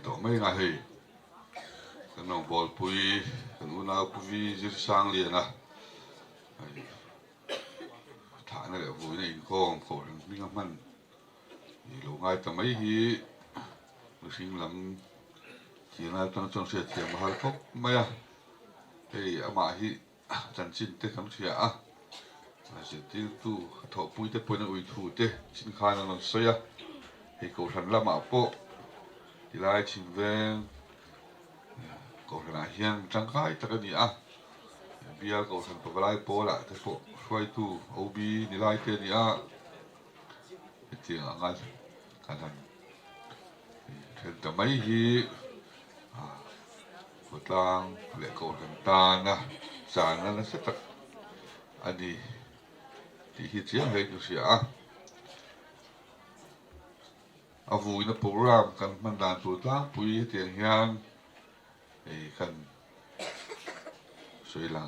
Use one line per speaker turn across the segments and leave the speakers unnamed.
ต่อไม่ง่ายกันน้องบอลปุยกันอุณาปุยจิรสังเลียนะฐานนั่นแหละปุยในอินโค้งโผล่มีกับมันลงง่ายแต่ไม่ฮีสิ่งหลังที่น่าต้องจงเสียเทียมมาหาพบไม่อะอามาฮีจันจินเตะคำเสียอ่ะเสียที่ตู้ถอปุยเตะปุยนั่งอุยทูเตะสินค้านั่งเสียกูทันละมาโปที่ไล่ชิมเวงกูทันอาเฮียนจังไคตะกันนี่อ่ะเบียกูทันปะไล่โปละแต่พวกช่วยตู้โอบีนี่ไล่เตนี่อ่ะจริงอ่ะงั้นกันทันเห็นแต่ไม่ฮีกูตังเลี้ยกูทันตานะจานนั้นสักอันนี้ที่ฮิตเสียงเลยดูเสียอาวุธในโปรแกรมกันมันด่านตัวตั้งปุยเตียงยางกันสวยหลัง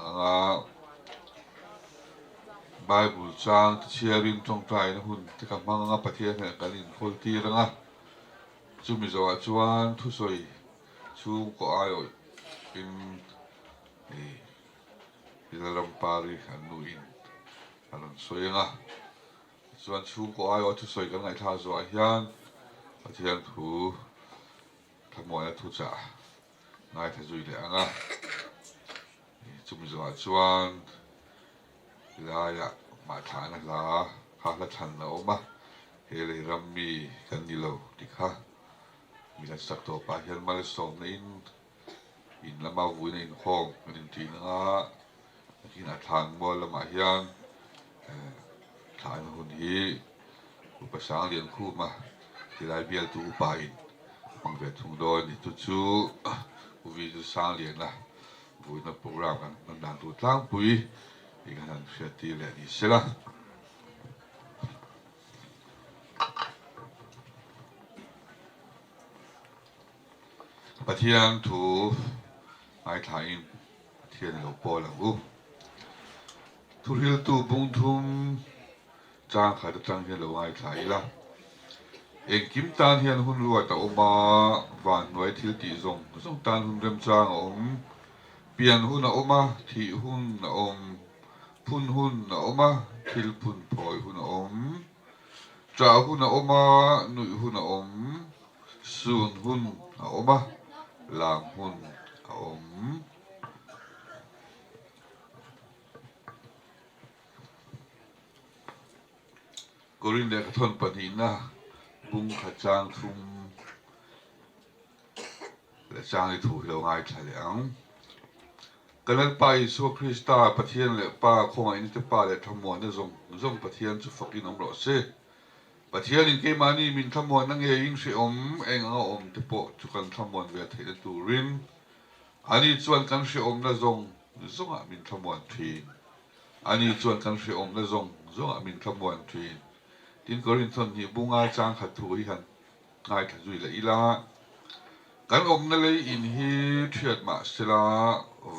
ใบบุษางที่เชียรินตรงใจนะหุ่นที่กับมังประเทศเนี่ยกันอินโคตีแล้วนะจุมิจวบจวนทุสวยชูก็อายเป็นเป็นลำปารีอันนู่นอันนั้นสวยนะจวนชูก็อายทุสวยกันไงท่าสวยยังประเทศถูทั้งหมดทุจ่าง่ายที่สุดเลยอ่ะจุมิจวบจวนลายะมาทานละข้าละทันละอมาเฮลิรัมมีกันนี่เราดิค่ะมีนักสักตัวไปเห็นมาเลสองในอินละมาวุ้ยในห้องมันทีนะที่นัดทางบอลละมาเฮียนทางคนที่อุปสรรคเรียนคู่มาที่ได้เบียร์ตัวไปมังเวทุงโดนที่จู่อุวิจุสร้างเรียนละวุ้ยในโปรแกรมกันมันดังตัวตั้งปุยอีกนั้นเสียทีเลยนี่ใช่ละประเทศถูไอ้ไทยประเทศเราปอละอุทุเรียนตัวบุ้งทุ่มจ้างขาดจ้างเฮียเราไอ้ไทยละเองกิมตานเฮียนหุ่นรวยแต่ออกมาวันไว้ที่ตีส่งตานหุ่นเริ่มจ้างเปลี่ยนหุ่นออกมาที่หุ่นพุ่นหุ่นออกมาทิลพุ่นพอยหุ่นจ่าหุ่นออกมาหนุ่ยหุ่นสูนหุ่นออกมาลางหุ่นกรินเด็กทนปนินะบุ้งขจางทุ่มและจางที่ถูกเราง่ายแฉลงกันนั้นไปสัวคริสตาประเทศเลยป้าคงไอ้นี่จะป้าเลยทำมวนเนี่ยส่งประเทศจะฟักกินน้ำร้อนเสียประเทศนี้เกี่ยมานี่มินทำมวนนั่งเองสิเองเอาที่โปะจุกันทำมวนเวทีในตูรินอันนี้ส่วนกันสินะส่งมินทำมวนทีอันนี้ส่วนกันสินะส่งมินทำมวนทีทินกรินทนที่บุ้งอาจางขัดถุยกันง่ายขัดถุยเลยอีละกันนั่นเลยอินฮีเทียดมาสิลา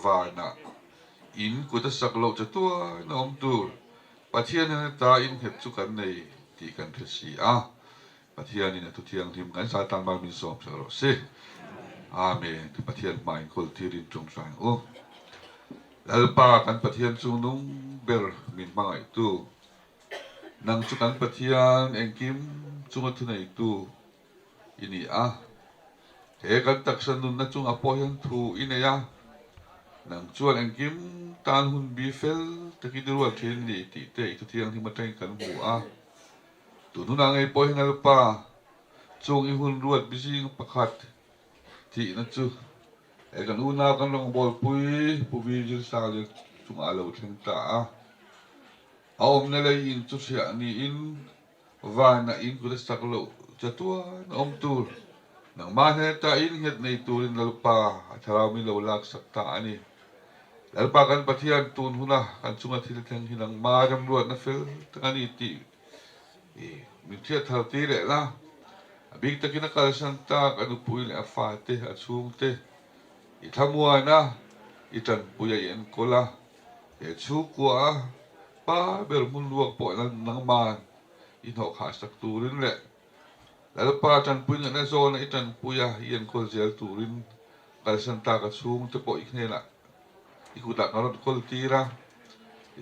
วานะอินกุตสักโลจะตัวน้องตูประเทศนี้ตาอินเห็ดสุกันในที่กันเทศีประเทศนี้นะทุกที่ยังทีมกันสายตามบางมินสอบสักโลสิอาเมนประเทศใหม่คนที่รินจงใจแล้วป้ากันประเทศจุงนุ่งเบลมินบางไอตูนังสุกันประเทศเองกิมจุงอัตุนัยตูอินี่เฮกันตักสันนุนนัจุงอภอยันทูอินเนียนังจวนเองกิมตานหุ่นบีเฟลตะกี้ดูว่าเทนนี่ติเตอีกที่ยังที่มาแต่งกันหัวตุนุนังไอปอยนัลป้าจงอีหุ่นรวดบิซิงประคัดที่นั่นจูกันอุณากันลงบอลปุยจิลสาเลจุงอาลาวเทนตาเอาเนี่ยเลยอินจุเสียนี่อินวานะอินกุลสักโลจะตัวน้องตูนังมาเฮตาอินเฮ็ดในตูรินลลปาทารามิลลักสักตาอันนี้ลลปากันปะเทียนตูนหุนะกันสุงอาทิตย์เทงหินังมาจำรวจนะเฟลตั้งนี้ตีมิเทียทาตีเลยนะบิ๊กตะกินักการสันตากันอุปุยเลยอาฟาเตอาชุงเตอิทามัวนะอิตันปุยเย็นโกลาชูกัวป้าเบลมุนลวกปอยนังมานอินหอกขาสักตูรินแหละ แล้วป้าจันปุยเนี่ยโซนไอ้จันปุยเอียนคนเสียตูรินการสันตากระซูงจะปล่อยอีกเนี่ยละอีกุดักนรกคนตีระ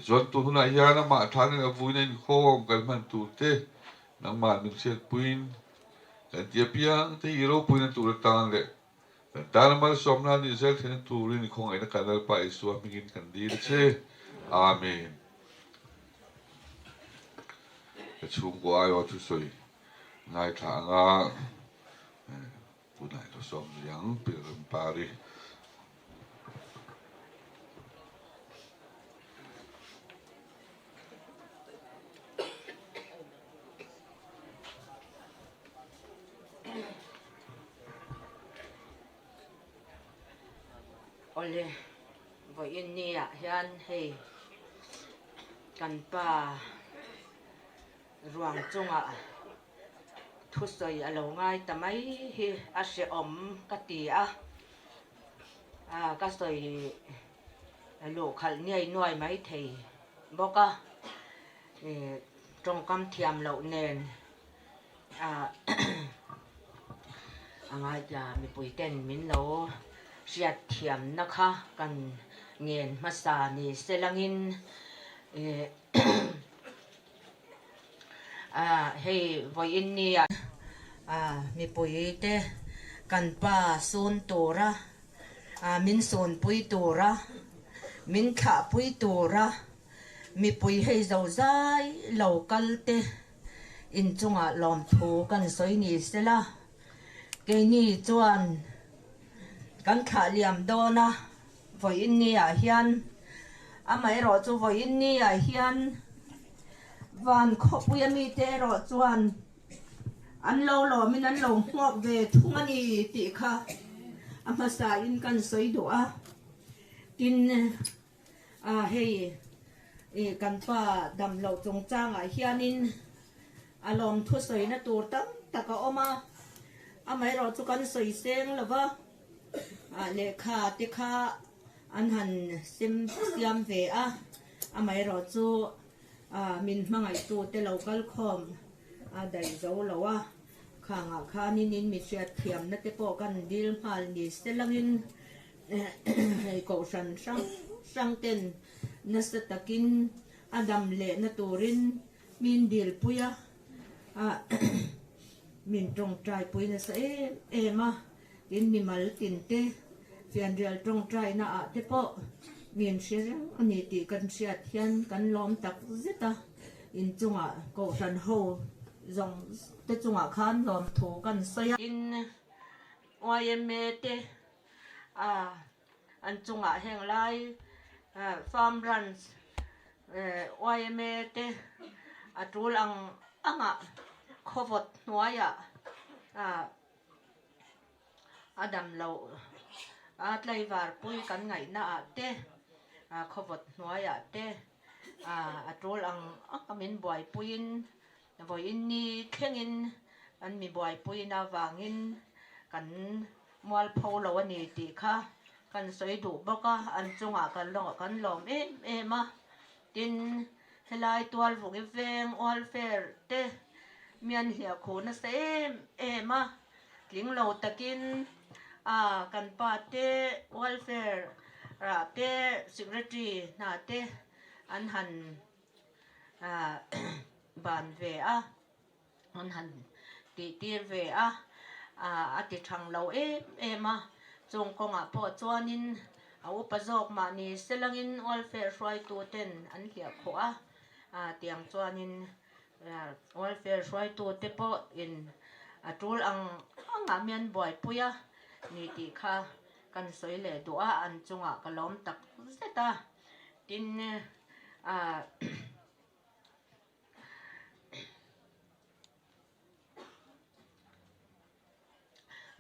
ส่วนตัวหุ่นายานะมาทานเนี่ยวุ้ยเนี่ยโค้งกันมันตูเตนังมาหนึ่งเสียปุยกันเทียบยังที่ฮีโร่ปุยเนี่ยตูระตานเลยแต่ละมาสมนาดิเซลที่เนี่ยตูรินคงไอ้นักการเดินไปส่วนมีกินกันดีเลยเช่อาเมนจะชุ่มกว่าไอ้วัตถุสวยนายทางอ่ะผู้นายตัวสมยังเปลี่ยนปารี
โอเลวันนี้ยันให้กันป่ารวงจงทุสอยอารมณ์ง่ายแต่ไม่เฮอาเสียอมกติก็สอยลูกขันเนี่ยหน่วยไม่เทบอกตรงกำเทียมเหล่าเนนง่ายจะมีปุ๋ยเต้นมินโลเสียเทียมนะคะกันเงินมาสานี่เซลังินให้วันนี้มีปุ๋ยเตกันป่าโซนตัวระมินโซนปุ๋ยตัวระมินขาปุ๋ยตัวระมีปุ๋ยให้เราใจเหล่ากันเตอินจงลอมถูกันสวยนี่เสละเกนี่จวนกันขาเหลี่ยมโดนะวันนี้เฮียนไม่รอจูวันนี้เฮียนวันขบยังมีเตรอจวนอันเราหล่อมินันหลงหัวเวทุงันอีติค่ะมาสายินกันสวยดัวกินให้กันป้าดำเหล่าจงจ้างเฮียนินอารมณ์ทุสวยนะตัวตั้งแต่ก็ออกมาไม่รอจูกันสวยเสียงหรือว่าเลขาติขาอันหันซิมเสียมเวไม่รอจูมินมังไอตัวเตลกัลคอมได้เจ้าเราข้างข้านินมีเสียเทียมนักเตปกันดิลพัลนิสเตลังินให้กษันสังเต็นนัสตะกินดัมเลนตูรินมินดิลปุยมินตรงใจปุยนัสมากินมีมัลตินเตเฟียนเรียลตรงใจน่ะเตปมีนเสียงอันนี้ตีกันเสียเทียนกันล้อมตักซิตาอินจุงก็สันโฮจงเตจุงขันล้อมถูกันเสียอินวายเมเตอันจุงแห่งไรฟาร์มรันส์วายเมเตจูลังขวดหน่วยดัมเราไลวาร์ปุยกันไงน่ะเตขวดหน่วยเตจูลังก็มีบ่อยปุยนี่เข่งินอันมีบ่อยปุยน่าวางินกันมัวพอเราวันนี้ตีค่ะกันสวยดูบอกอันจงกันลองมาดินเฮลัยตัวฟุกเวงออลเฟร์เตมีอันเหี่ยวโคนเซมาลิงเราตะกินกันปาเตออลเฟร์เตสิกเรตีนาเตอันหันบานเวอันหันตีเวติทางเรามาจงกงพอจวนินเอาอุปจกมานี่เสลังินออลเฟร์ช่วยตัวเต้นอันเหี่ยวขวาเตียงจวนินออลเฟร์ช่วยตัวเตปอินจูลงเมียนบ่อยปุยนี่ตีค่ะกันสวยเลยตัวอันจงกล้อมตักเสตาดิน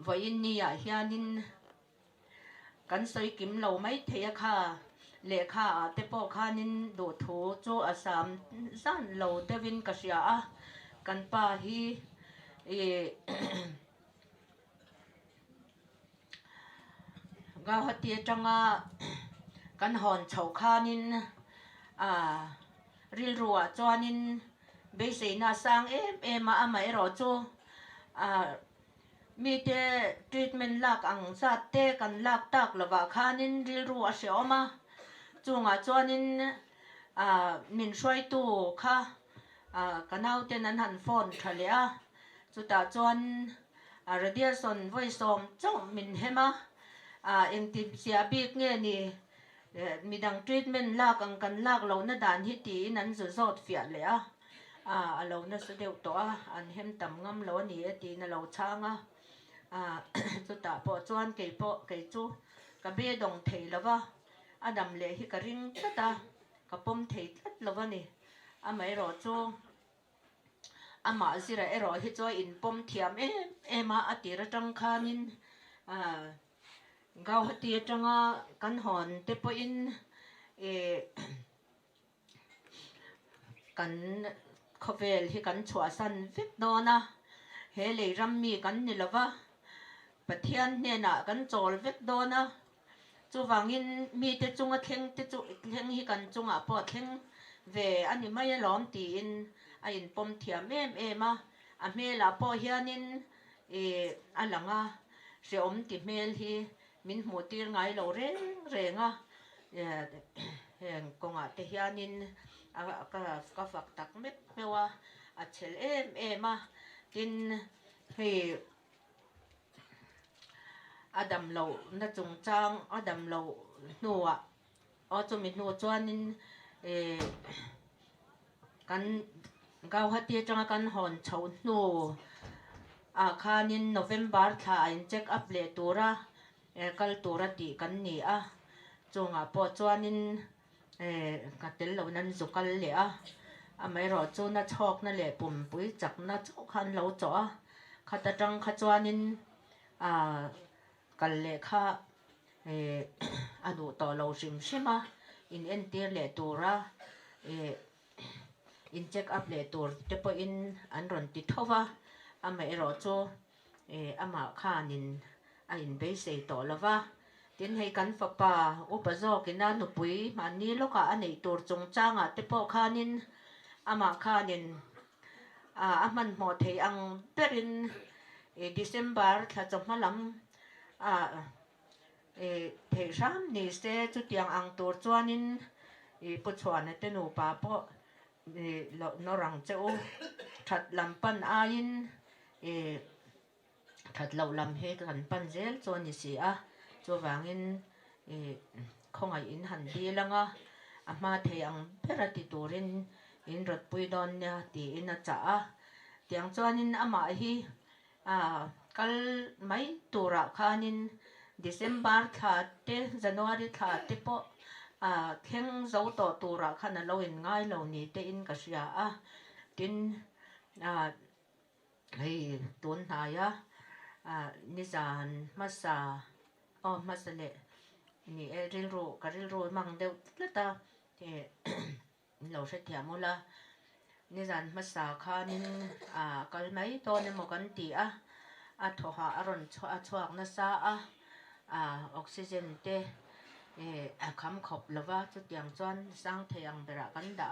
วันนี้เฮียนินกันสวยกิมเราไม่เทียค่ะเลขาเตปอขานินดูถูโจอาสามสั้นเราเดวินกษยากันป้าฮีกาหัดเตียจังกันหอนเฉาขานินริลรัวจวนินเบสินาสังมาไม่รอโจ มีแต่ทรีทเมนต์ลักอังสัตเตกันลักตักละว่าคานินริลรัวเสียวมาจงจวนินมินช่วยตู้ค่ะกันเอาเตนันหันฟอนทะเลจุดจวนเรเดียสันไว้สมจ้องมินเฮมาเอ็งติเสียบีกเงี้ยนี่มีดังทรีทเมนต์ลักอังกันลักเราหน้าด่านฮิตีนั้นจะสอดเฟียเลยเราหน้าสุดเดียวตัวอันเห็นต่ำงำเรานี่ตีน่ะเราช่างจุดพอจวนเกยพอเกยจูกับเบดงเทยแล้วว่าดำเลยฮิกริงตัดกับปมเทยตัดแล้วว่านี่ไม่รอจูมาสิระรอฮิจอยอินปมเทียมมาตีระจังคานินก้าวตีจังกันหอนเตปอินกันขเวลฮิกันชัวสันวิกโดนะเฮเลยรำมีกันนี่ละว่าปะเทียนเนี่ยนะกันโจลวิกโดนะจูวังอินมีแต่จุงเข่งแต่จุเข่งฮิกันจุงพอเข่งเวอันนี้ไม่ล้อมตีอินอินปมเทียมมาเมลาพอเฮียนินอันหลังเสียอมติเมลฮีมินหัวตีไงเราเร่งเห็นกงเทียนินก็ฝักตักเม็ดไม่ว่าเชลมาตินให้ดัมเราน่าจงจางดัมเราหนัวจะมีหนัวจวนนินกันก้าวหัดเตียจังกันหอนเฉาหนัวคานินโนเวมบาร์ถ่ายเช็คอัพเลตัวระกัลตัวระตีกันนี่จงพอจวนนินกัดเตลเรานั้นจุกัลเลยไม่รอจนน่าชอกนั่นแหละปุ่มปุ้ยจักน่าชอกขันเราจ่อขัดจังขัดจวนนินกันเลยค่ะดูต่อเราชิมใช่ไหมอินเอ็นเตียเลตัวระอินเช็คอัพเลตัวเดี๋ยวพออินอันรอนติดเท่าว่าไม่รอจมาข้านินอินเบสต่อแล้วว่าtin hay kan fa pa upazo kina nupui mani loka anei tur chung changa te po khanin ama khanin aman mo thei ang perin December tha chamalam thei ram ni se chu tiang ang tur chuanin pu chhuan te nu pa po no rang cheu that lampan ain that lo lam he kan pan zel chon ni si cho vangin không ai in hẳn đi lăng mà thầy ang pera ti turin in rot pui don nha ti in cha tiang chuanin ama hi kal mai tura khanin December tha te January tha te po kheng zo to tura khana lo in ngai lo ni te in ka sia tin hei tun na ya nizan masa masale ni ril ro mang deu tlata te lo se thia mula ni zan masa khanin kal mai to ne mo kan ti tho ha aron chuak na sa oxygen te kham khop lova chu tiang chuan sang theyang bera kan da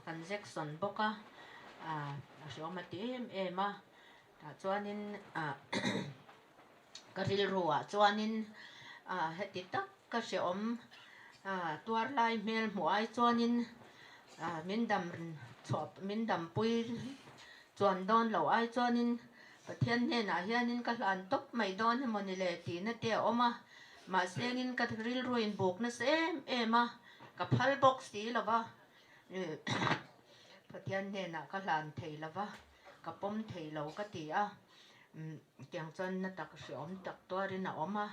kan Jackson boka so ma ti ma ta chuanin karil ro chuanin heti tak ka se om tuar lai mel muai chuanin min dam pui chuan don lo ai chuanin pathian he na hianin ka hlan top mai don he moni le ti na te oma ma sengin ka ril ruin buk na sem ema ka phal box ti lova pathian he na ka hlan thei lova ka pom thei lo ka ti tiang chuan na tak se om tak tuarin a oma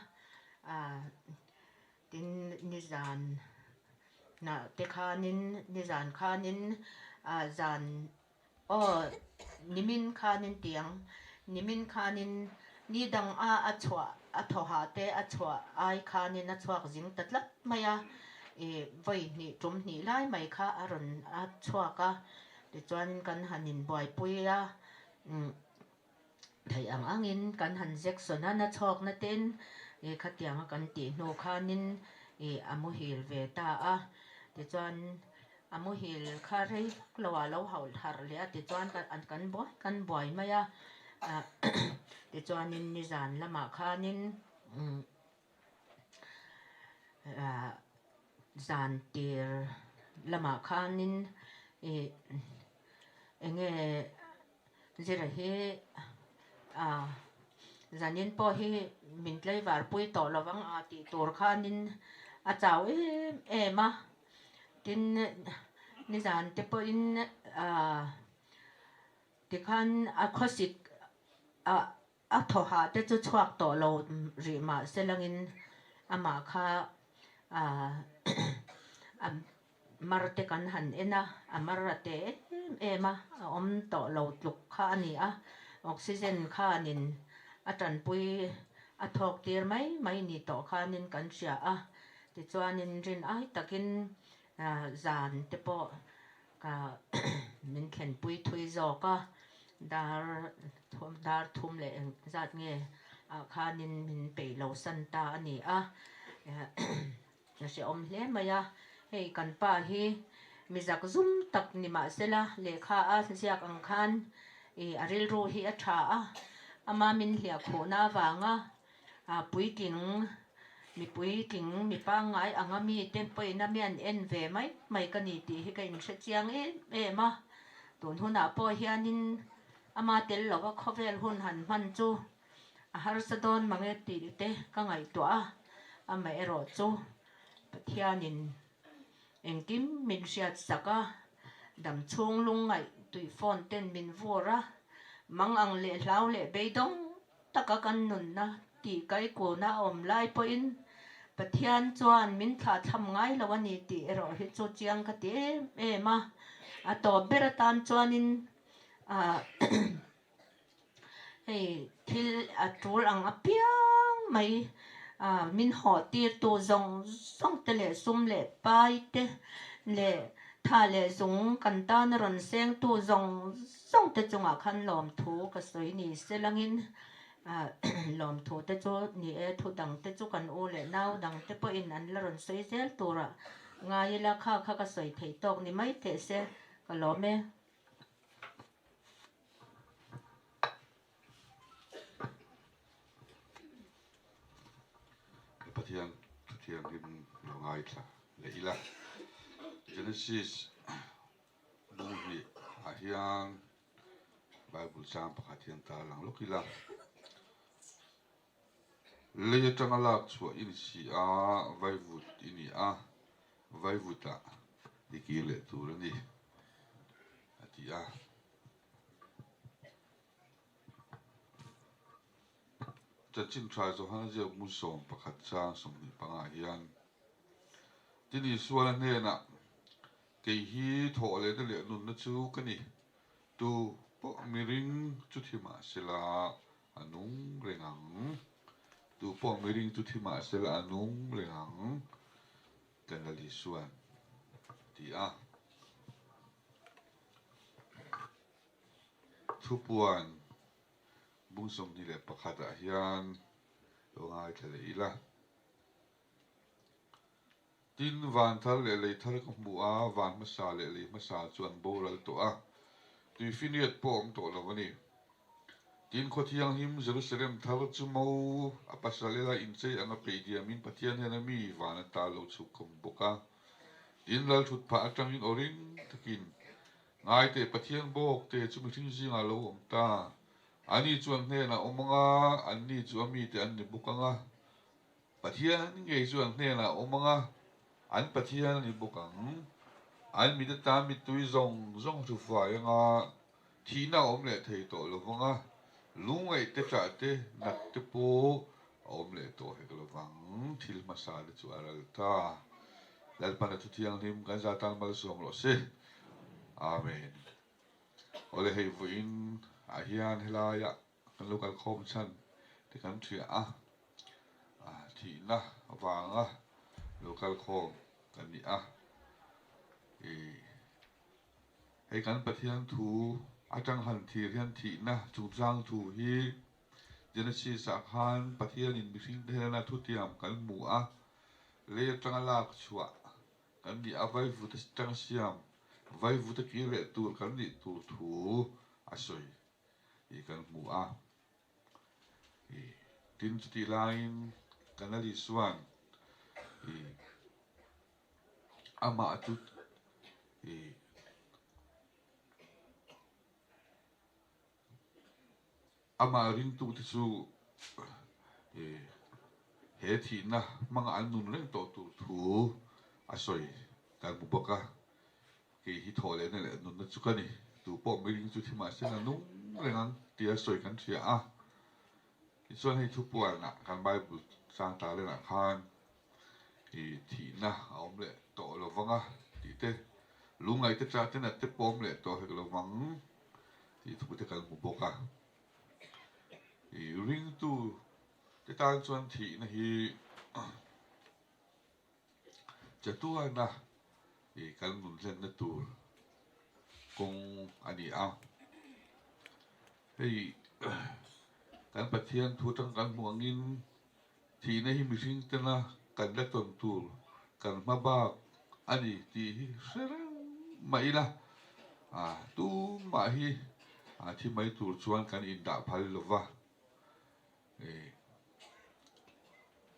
tin nizan na te khanin nizan khanin zan nimin khanin tiang nimin khanin ni dang achwa athoha te achwa ai khanin achwa jing tatlat maya voi ni tum ni lai mai kha aron achwa ka ti chuan kan hanin boy puya thầy angin kan han Jackson na chok na ten khatiang kan ti no khanin amu hil ve ta ti chuan amu hil kha rei lowa lo haul har le ti chuan kan boy maya ti chuanin ni zan lama khanin zan tir lama khanin enge zira hi zanin po hi min tlai var pui to lawang a ti tur khanin a chaw ema tin ni zan te po in ti khan a khosik a thoha te chu chuak to lo ri ma selangin ama kha marte kan han ena amarate ema om to lo tluk kha ani a oxygen kha nin atan pui a thok tir mai ni to kha nin kan sia a ti chuanin rin ai takin zan te po ka min khen pui thui zo ka dar thum le zat nge kha nin min pe lo san ta ani a na se om hle maya hei kan pa hi mi zak zum tak ni ma sela le kha a siak ang khan aril ro hi a tha a ama min hlia kho na wanga pui king mi pui king mi pa ngai anga mi tempoi na mian en ve mai ka ni ti hi ka in hre chiang e ma tun huna po hianin ama tel lo ka khovel hun han man chu a har sadon mange ti te ka ngai to a ama ero chu pathianin engkim min riat saka dam chung lung ngai tui phone ten min vora mang ang le hlau le beidong taka kan nun na ti kai ko na om lai po in pathian chuan min tha tham ngai lawani ti ero hi chu chiang ka ti ma a to beratan chuanin hei thil a tur ang a piang mai min ho tir tu zong te le sum le pai te le tha le zung kan ta na ron seng tu zong te chunga khan lom thu ka soi ni selangin lom thu te chu ni e thu dang te chu kan u le nau dang te po in an la ron soi zel tura nga yela kha ka soi thei tok ni mai te se ka lo me
pathian rim lo ngai tla le ila Genesis buhi ahian Bible sam pakhathian ta lang lokila le tangalak chua in si a vaivut ini a vaivuta dikile turani ati a chin trai zo han je musom pakhat chang som ni panga hian tini suala ne na ke hi tho le de le nun na chu kani tu po miring chu thima sela anung rengang tu po miring chu thima sela anung rengang kanali suan ti a thupuan bungsom ni le pakhat a hian lo ngai thale ila tin van thal le thal ka mu a van masa le masa chuan boral to a tui finiat pom to lawani tin khothiang him Jerusalem thal chu mo apasalela in chei anga peidia min pathian hena mi van ta lo chu kom boka tin lal thut pha atangin oring takin ngai te pathian bok te chu mi thing jinga lo om ta ani chuan hne na omanga anni chu ami te anni bukanga pathian ngei chuan hne na omanga an pathian ni bukang an mi ta mi tui zong chu fa yanga thina om le thei to lovanga lungai te cha te nak te po om le to he lovang thil ma sa le chu aral ta lal pana tu thiang nim kan za tan mal som lo se amen ole hei vuin a hian helaya kan lokal khom chan te kan thia a thina wanga local khom kan ni a hei kan pathian thu atang han thir hian thi na chung chang thu hi Genesis a khan pathian in mihring te na thu tiam kan mu a le tanga lak chua kan ni a vai vu te tang siam vai vu te ki le tur kan ni tur thu a soi kan mu a tin ti lain kan ali suan ama atut ama ring tu ti su he thi na mga anun reng to tu thu asoi kan bu boka ki hi thole ne le nun na chukani tu po mi ring chu thi ma se na nung rengang ti asoi kan thia a ki chuan hei thu puan na kan bible sang ta le na khan thi na aom le to lo wanga ti te lungai te cha te na te pom le to he lo wang ti thu te kan bu boka ring tu te tan chuan thi na hi cha tu na kan nun len na tur kong ani a hei kan pathian thu tang kan muangin thi na hi mihring te na kan la ton tur kan ma ba ani ti hi serang mai la tu ma hi thi mai tur chuan kan in da phal lova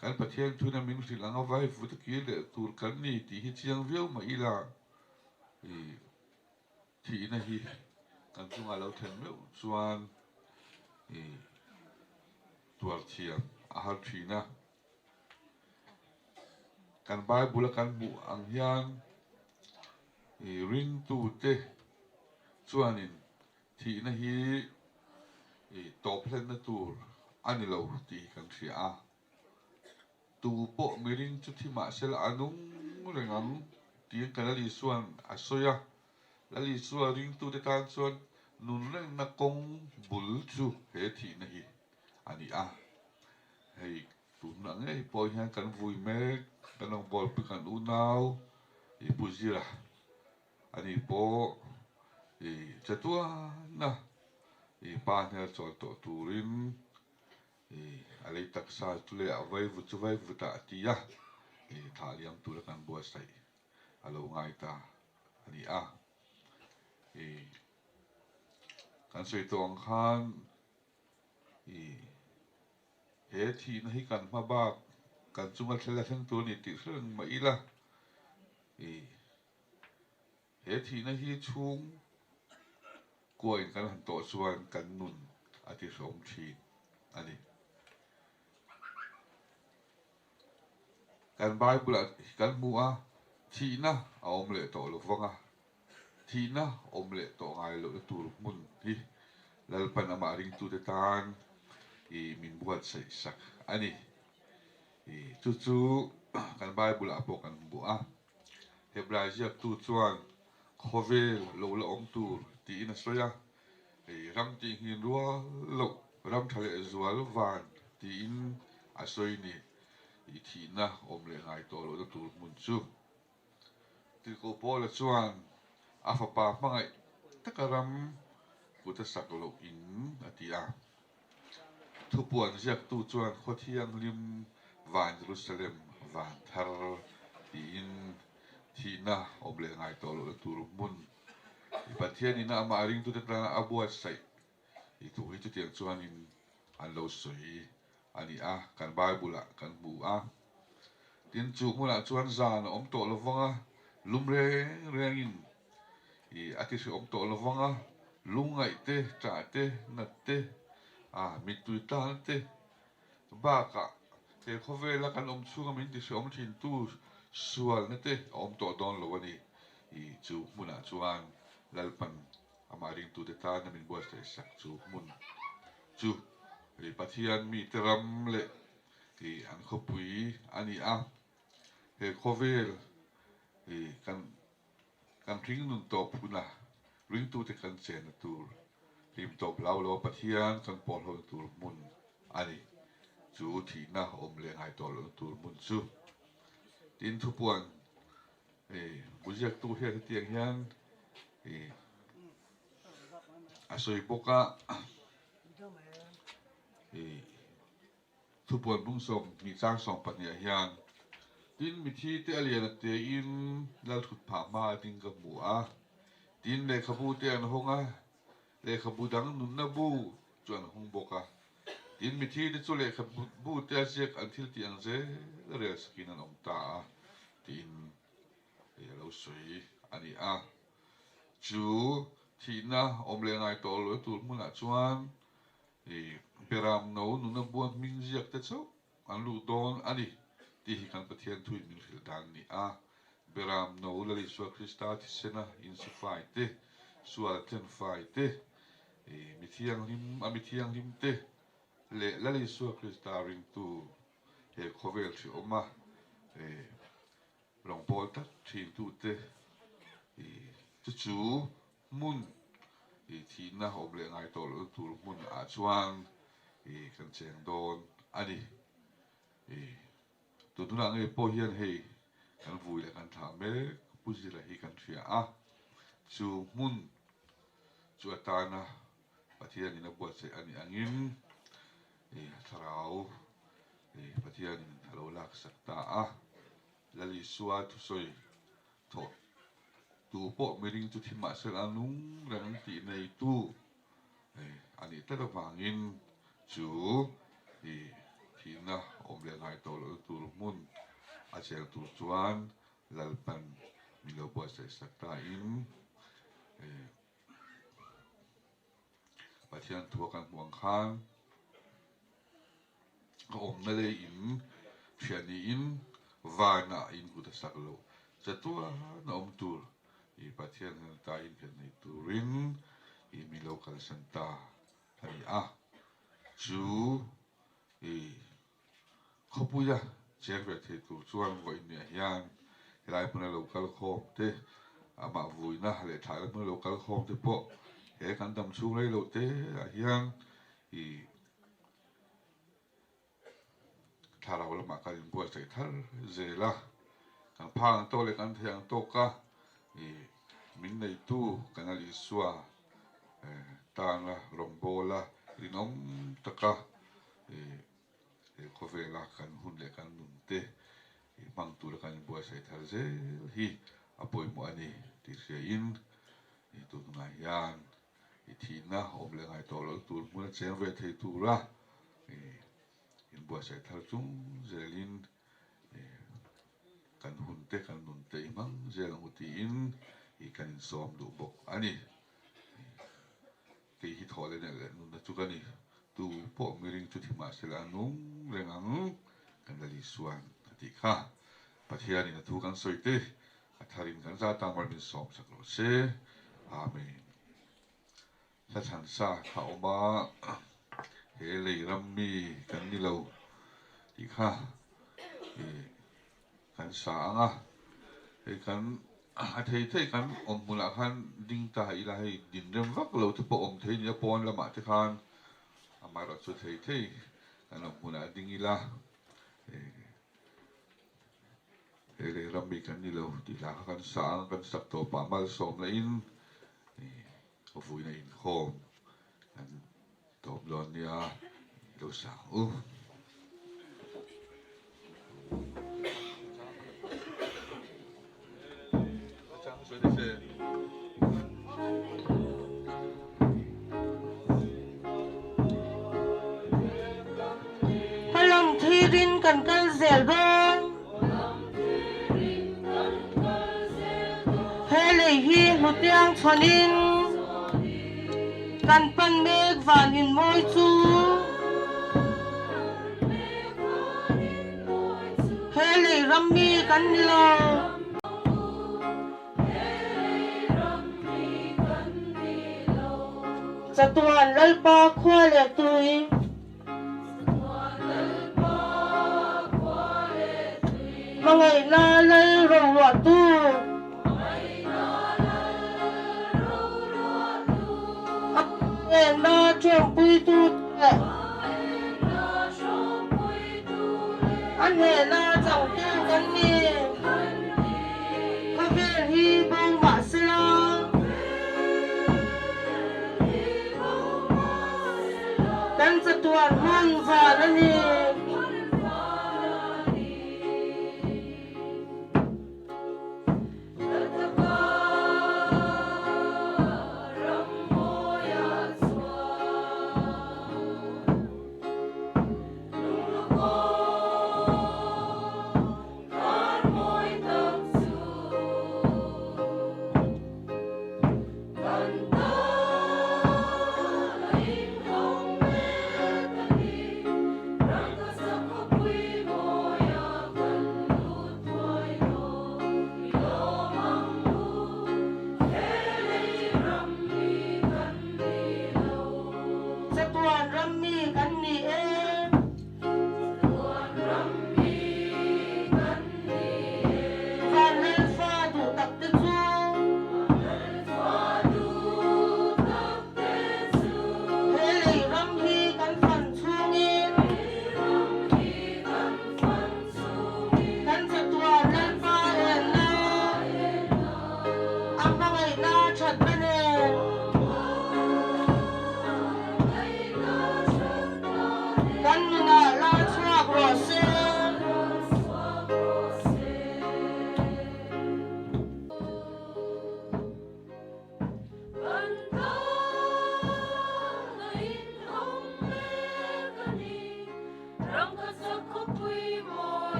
kan pathian thu na min ri langa vai fu te ki le tur kan ni ti hi chiang viau mai la thi na hi kan chunga lo then meu chuan tuar thiam a har thina kan bible kan bu ang hian ring tu te chuanin thi na hi top hlen na tur ani lo ti kan thria a tu po miring chu thi ma sel anung rengam ti kan ali suan asoya lali suwa ring tu te tan chuan nun reng na kong bul chu he thi na hi ani a hei tu na nge po hian kan vui me kan ong bol pi kan u nau puzira ani po chatua na pa ne chol to turin alei taksa tule avai vu ta tia tha liam tu kan bo sai alo ngai ta ani a kan soi tong khan he thi na hi kan ma ba kan chunga thela thang tu ni ti hrang mai la he thi na hi chung koin kan han to chuan kan nun ati som thi ani kan bible kan mu a thi na aom le to lo wanga thi na om le to ngai lo tur mun hi lalpan ama ring tu te tan min buat sai sak ani chu kan bible apo kan bu a hebraia tu chuan khovel lo la om tur ti in soya ram ti hin ruwa lo ram thale zual van ti in asoi ni thi na om le ngai to lo tur mun chu ti ko pol chuan afa pa mangai takaram puta saklo in atia thu puan ziak tu chuan khothiang lim van Jerusalem van thar in thina oble ngai to lo tur mun pathian ina ama ring tu te tana abuat sai I tu hi tu tiang chuan in an lo soi ani a kan bible kan bu a tin chu mula chuan zan om to lo wanga lumre rengin ati se om to lo wanga lungai te cha te na te mi tu ta te ba ka te khovela kan om chunga min ti se om thin tu sual na te om to don lo ani chu muna chuan lalpan ama ring tu te ta na min bo se sak chu mun chu pathian mi teram le an khopui ani a he khovel kan ring nun to puna ring tu te kan chen na tur rim top lau lo pathian kan pol ho tur mun ani chu thi na om le ngai to lo tur mun chu tin thu puan bujak tu he tiang hian asoi boka thu puan bung som mi chang som pania hian tin mi thi te alian te in lal thut pha ma ting ka bu a tin le khabu te an honga le khabudang nun na bu chuan hung boka tin mi thi de chu le khabu te siak an thil ti ang ze re skin an om ta tin e lo sui ani a chu thi na om le ngai tol lo tur mun a chuan e beram no nun na buat ming ziak te chu an lu don ani ti hi kan pathian thui min fil dan ni a beram no la li su krista ti sena in su fai te sual ten fai te e mi thiang lim te le la li su krista ring tu he khovel chi oma e long pol ta thin tu te e chu mun e thi na ob le ngai tol tur mun a chuan e kan cheng don ani e tu tu na ngai po hian hei kan vui le kan tha me pu ji la hi kan thia a chu mun chu atana pathian in a buat se ani angin e tharau e pathian in halo lak sakta a lali suwa tu soi tho tu po mering tu thima sel anung rang ti nei tu e ani ta da wangin chu e thina om le ngai tol tur mun a chel tur chuan lalpan milo buat se sakta in e pathian thua kan muang khan om na le in fiani in vana in kuta saklo chatua na om tur i pathian ta in kan nei turin i milo kal santa ai a chu i khopuya cherve the tu chuan voi ne hian lai puna local khom te ama vuina le thai puna local khom te po he kan dam chu lai lo te a hian i thara wala ma kan buat sai thar zela kan phang to le kan thiang to ka i min nei tu kan ali suwa tanga rombola rinom taka e khovela kan hun le kan nun te i mang tu le kan buat sai thar zel hi apoi mo ani ti se in i tu na yan i thina om le ngai to lo tur mun chen ve thei tu ra in buat sai thar chung zelin kan hun te kan nun te mang zel huti in i kan in som du bok ani ti hi thole ne le nun na chu kani tu po miring chu thima sela nung rengang kan dali suan ti kha pathian in thu kan soite atharin kan za ta mar min som saklo se amen sa chan sa kha oma he le rammi kan ni lo ti kha kan sa anga he kan a thei thei kan om mula khan ding ta hi la hei din rem vak lo te po om thei ni pon lama te khan amara chu thei thei kan om mula ding ila he le rammi kan ni lo ti la kan sa kan sak to pa mal som la in o vui na in khom kan top lon nia lo sa
halam thirin kan kal zel don hele hi hutiang chonin kan pan mek van in moi chu hele rammi kan lo chatuan lalpa khwa le tui mangai la lai ro wa tu na chom pui tu an he na chang tu kan ni ka ve hi bang ma sla kan chatuan man va na ni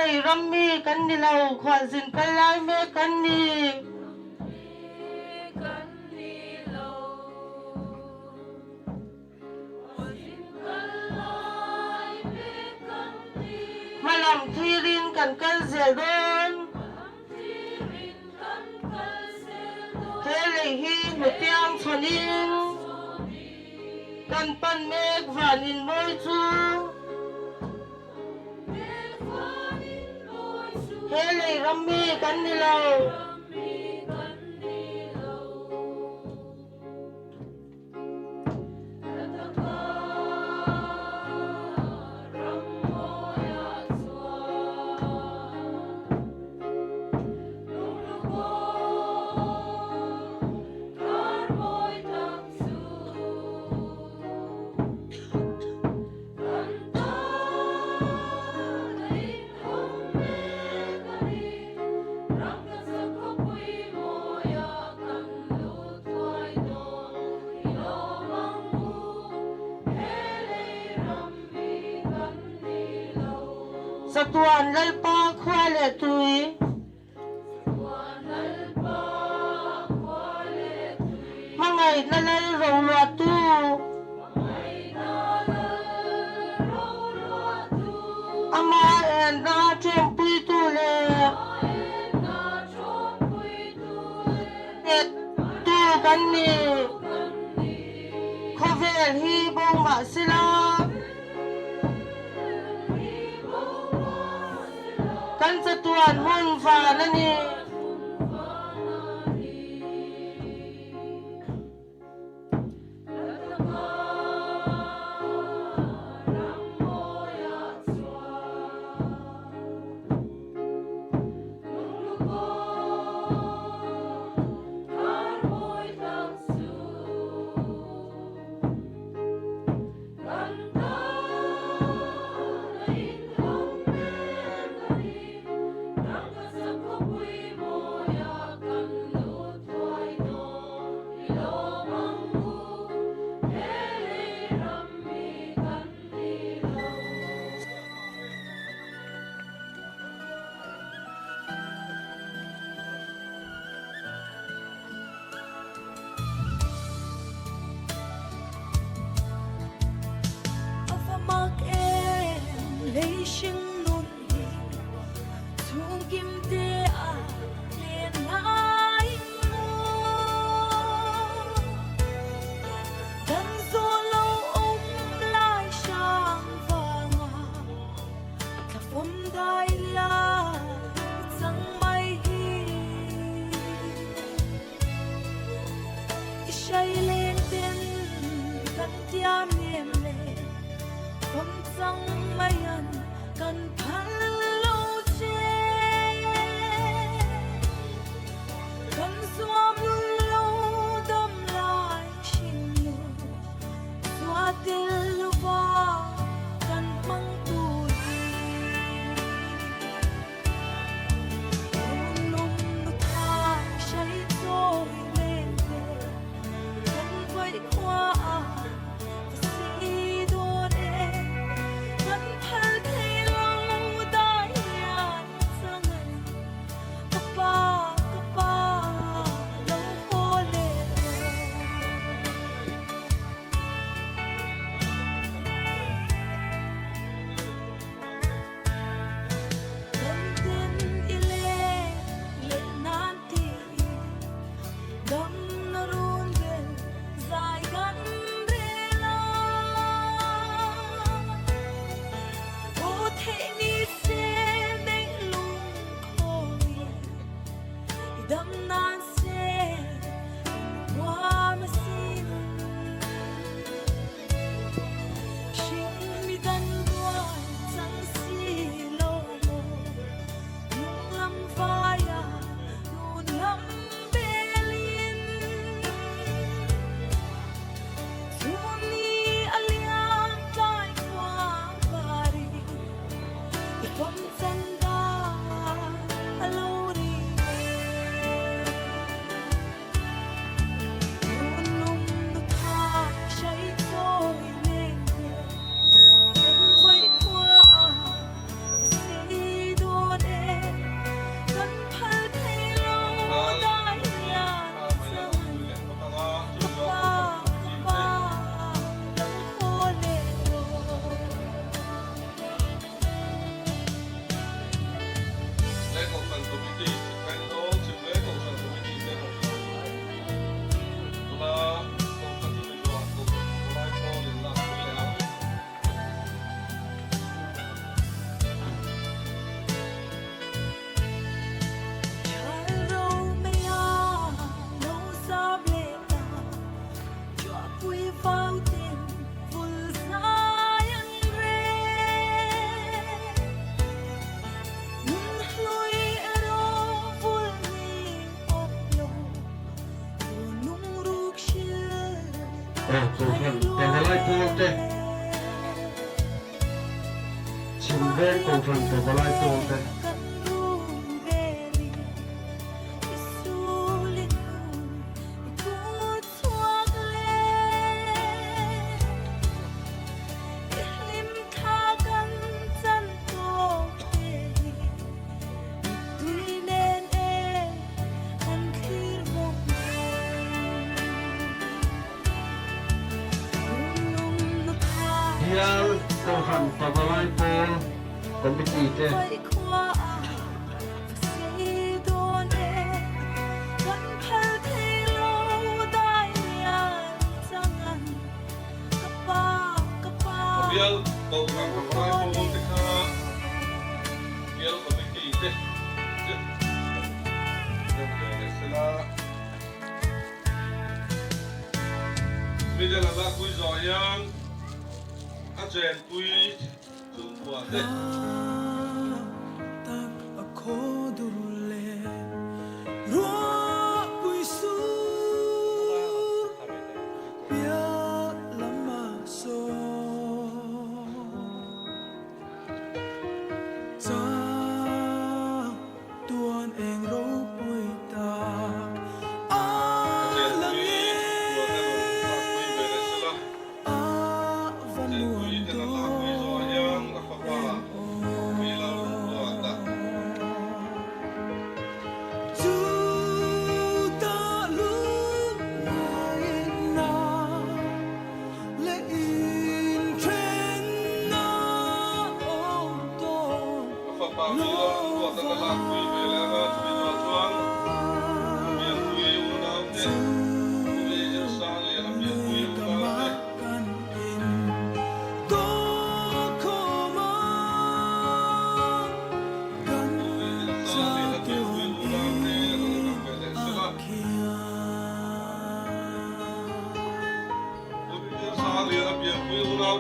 lei rammi kan ni lau khwa zin kan lai me kan ni malam thirin kan kal zel don he lei hi mutiang chonin kan pan mek vanin moi chu he lei rammi kan ni lau Satuan lalpa khwa le tui mangai na lal rong lua tu ama en na chom pui tu le net tu kan ni khovel hi bong ma sila kan satuan hun fa na ni
cầu thần tàu vào lại tuôn thế chim ven cầu thần tàu vào lại tuôn thế Hial cầu thần tàu vào lại tuôn còn biết gì thế
Biel cầu ngắm vào vai phố thì ha Biel có biết gì thế bây giờ là quý giỏi yang anh chèn quý chúng qua thế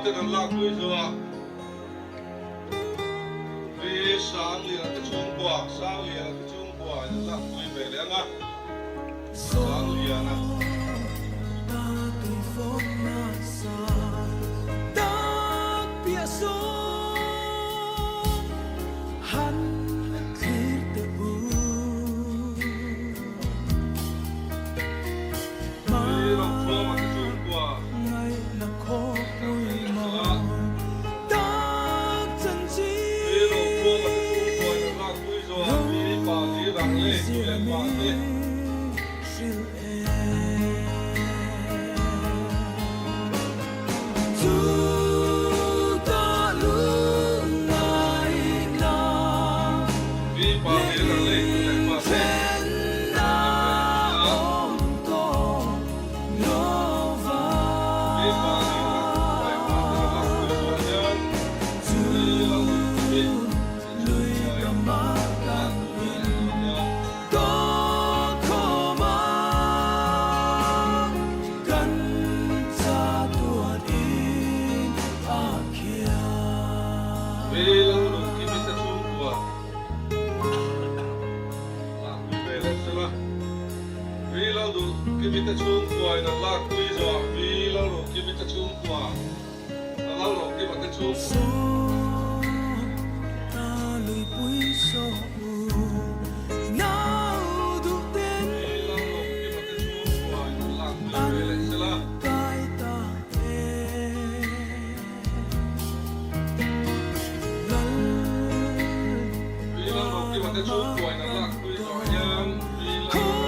tên là quý giỏi vì sáng liền cái chung quả sáng liền cái chung quả là lạc quý về đấy ngã sáng liền à kita chung kuai na la kui zo vi lo lo ki kita chung kwa na la lo ki kita chung ta lui pui so na du ten vi lo lo ki kita chung kuai na la kui le sela tai ta e vi lo lo ki kita chung kuai na la kui zo yang vi lo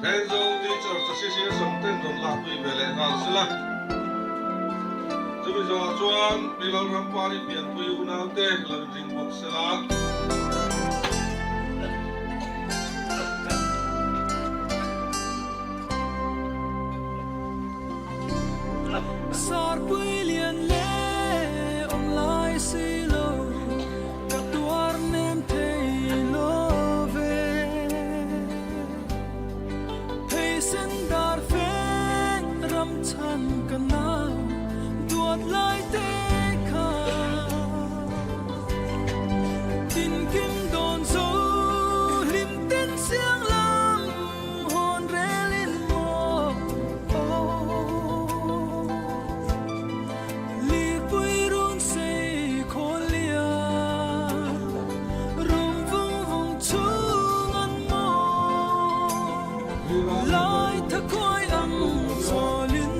Ten zong di chor sa sisi som ten don la pui vele ngal sila. Zumi zo chuan bilal rampani pian pui unau te lo jing bok sila.
Sar pui lian le om lai si lo ka tuar nem thei lo ve thei sen dar fen ram chan ka na tuat lai te kha tin kim don zo lim ten siang lam hon relin mo lại thắc khói âm gió linh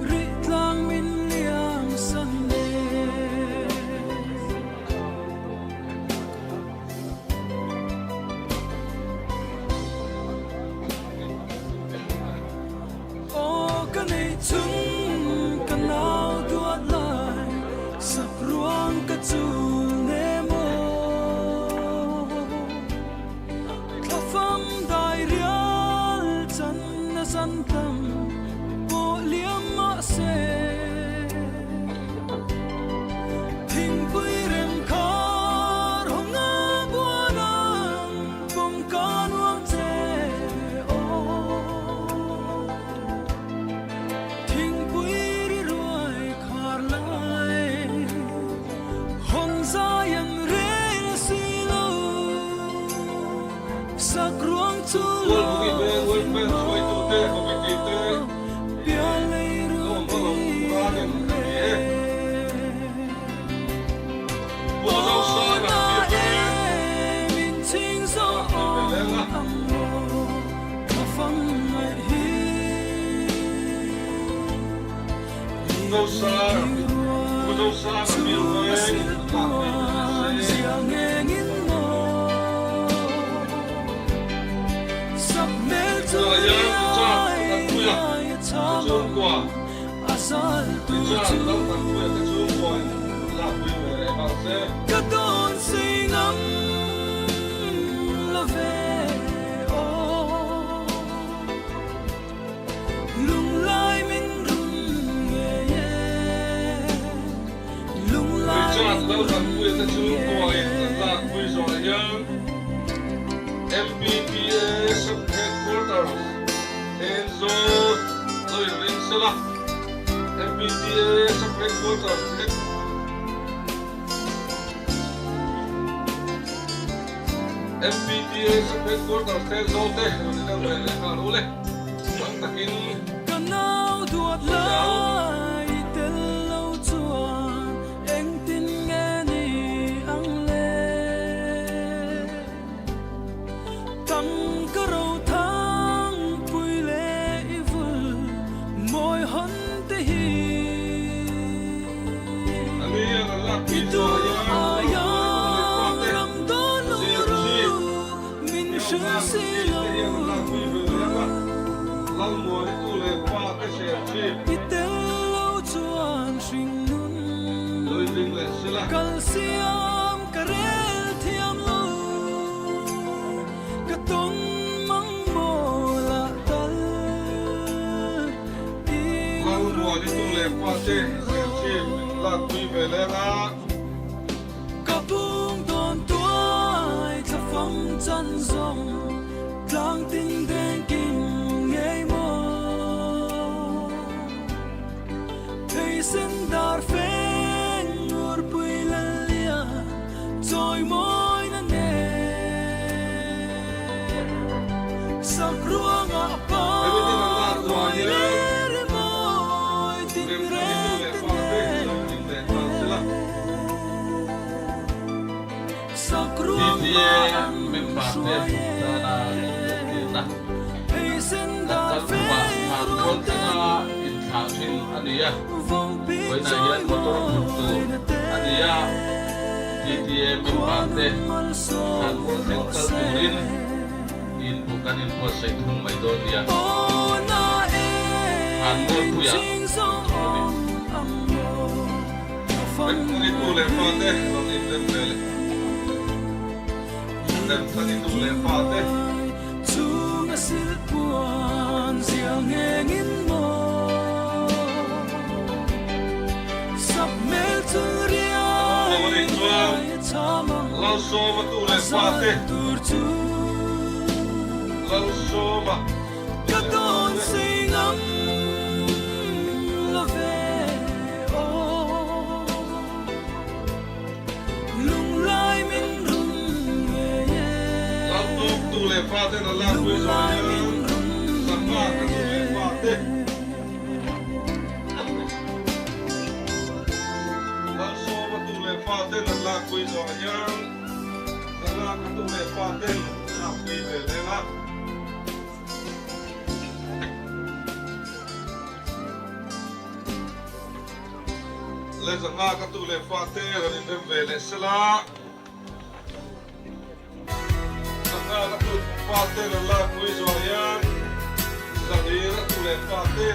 rít lang min liang sân đê ô cái này chung cái nào tuột lại sắp ruang cái chu nê mô san tâm bộ liêm mã se thình vui rem khar hong nga bua nang bông ca nuông che ô thình vui ri ruai khar lai hong za yang re si lo sak ruang chu lo
Go sa, go sa,
Các con xin ấm là về ô lung lai mình rung nghe lung lai
MPPA sub headquarters Enzo Rinsela MPPA sub headquarters MPPA sub headquarters Enzo te Rina Wele Harule Takin
Kanao tuat lai tel lâu chuan anh tin nghe ni ang le tăng cơ râu thang pui lệ vul môi hân te hi
Amir Allah
itu ayang ram don ru min shu si lo
Lang mua tu le pa cái xe chi
tel lâu chuan sing nun
Lôi linh le sila
calcium karel thiam lo katon mang mo la tal
Lang mua tu le pa che xe chi la quy về le na
kapung don tuai cha phong chan zong tlang tin den kim ngei mo thei sen dar fen nur pui la lia choi moi na ne sak ruang a pa moi le re moi tin re sak ruang a thei sen dar fen nur te vong pi choi moi na te
DTM Imparte, San Central Turin, in bukan in po sa itong may doon niya.
ô na
Ang
e
doon po yan.
chính do âm mô
Ang itulay pate, ang itulay. Ang itulay pate.
chu nga silpuan siang hengin mo sắp mel turia chamang
Lau so matulay pate.
tur chu
Lau so ma.
Kadon singam love o lung lai min rung ye
Lau tulay pate na lang ko sa niya. Sama ka tulay pate. Lau so matulay pate na lang ko sa niya. Sama ka tulay pate na pibele na. Le zanga ka tulay pate ron in vele sala. Zanga ka tulay pate na lang ko sa niya. Zangira tulay pate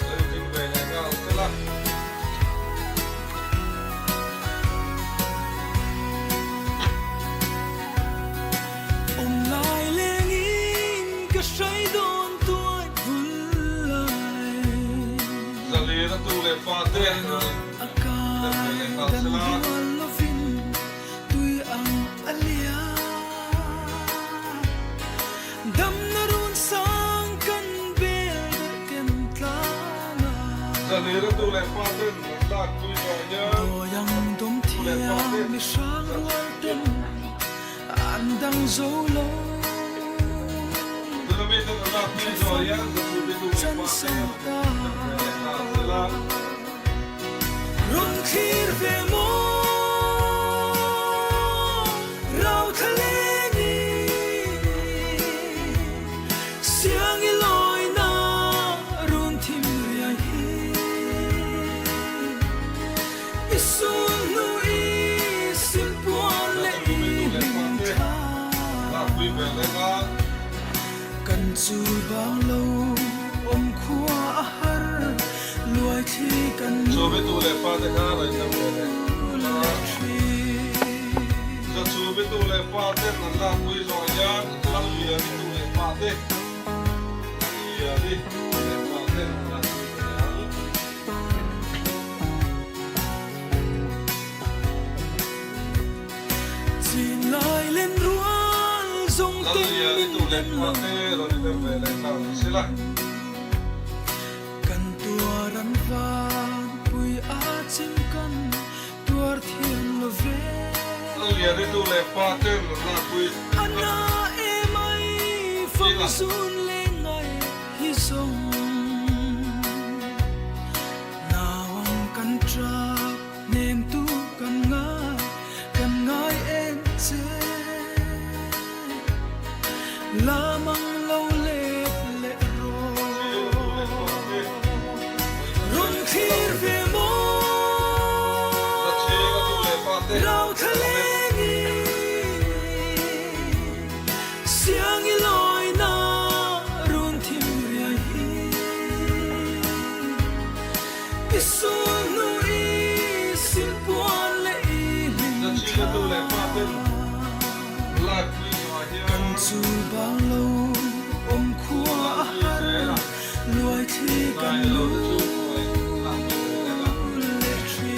ron in vele na sala.
om lai lengin ka shai don tuai vun lai
Zangira tulay pate ron
akai dan bual lovin tui ang alia dam na run sang kan bel ken tlana
Zangira tulay pate na lang ko sa niya.
Yang dom thiang mi sang wal tem andang zolo
Dunami na lang ko sa niya.
chan
Tulay
sang ta
pate na sala.
run khir ve mo rau thale ni siang i loi na run thim ria hi isun nu i sim puan le i ling tha
Quy về lên đó.
kan chu bang lo om khua har luai thi kan
Cho biết tu lệ pha thế nào rồi năm về đây.
le thi
Cho chú biết tu lệ pha thế là làm quy rồi nhá. Làm gì đi tu lệ pha thế. Làm gì đi tu lệ pha thế là
Xin lại lên ruan dòng
làm
tình
gì đi tu lệ pha thế rồi năm về đây làm gì lại.
kan tua ran van pui a chim kan tuar thian lo ve
Làm gì đi tu lệ pha thế là làm quy.
ana e mai phong sun le ngai hi song nawang kan tra nem tu kan ngai en che lamang lo le le ro run khir ve mo
Cho chú tu lệ pha thế.
rau thale ni siang i loi na run thim ria hi isun nu i sim puan le i
Cho
ling
chú tu lệ pha thế. Làm quy rồi nhá.
chu bang lo om khua har luai thi kan lu le tri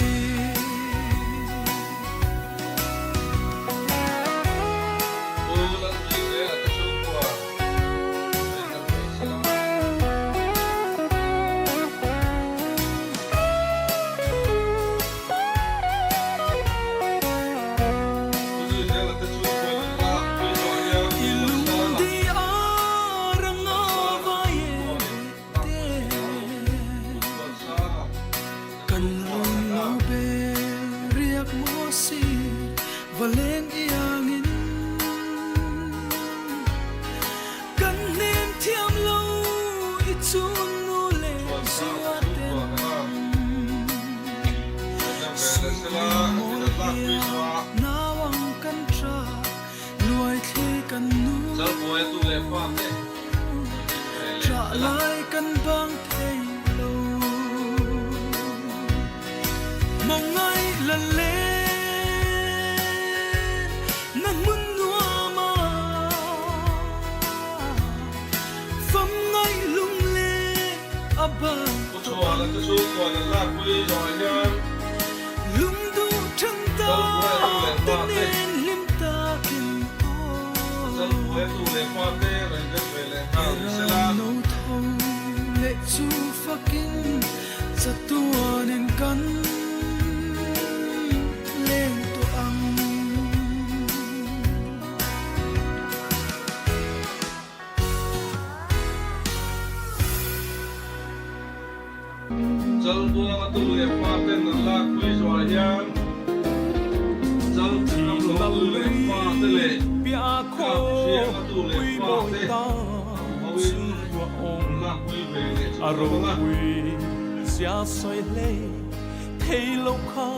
ilung di arang avaye te kan run lo be riak mo si valeng iangin kan nem thiam lo i chun nu le suaten nawang kan tra luai thi กันนู้
Zal boy tu le pa te.
จะลายกันบางเทโลมองไงละเลนักมุนนัวมาฟังไงลุงเลอับบัง
Ku chua la tu su ko la la pui jo ya.
ลุงดูทั้งตาแต่เน้นลิมตากินโอ
Zal boy tu le pa te la je pe le na se la.
โนทงเล็กชูฟักกินสัตว์เน้นกันเล่งตัวอัง
Zal boy tu le pa te la la pui jo ya. Zal nam lo tu le pa te le.
เปียโคปุยโบยตาชัวอง
La pui ve le.
อารมณ์วิเสียสอยเล่เทโลคา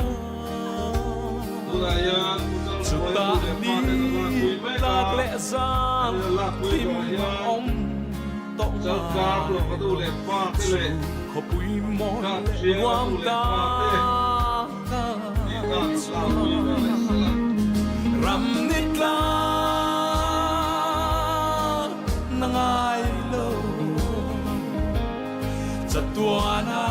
Tu la ya.
สุดตาดีลากและซางติมอมตก
Zal
มา
ka lo tu le pa te le.
ขบุยมอนวามตา
Ni ta la pui ve le se la.
รำนิกลานางไอโลจะตัวนา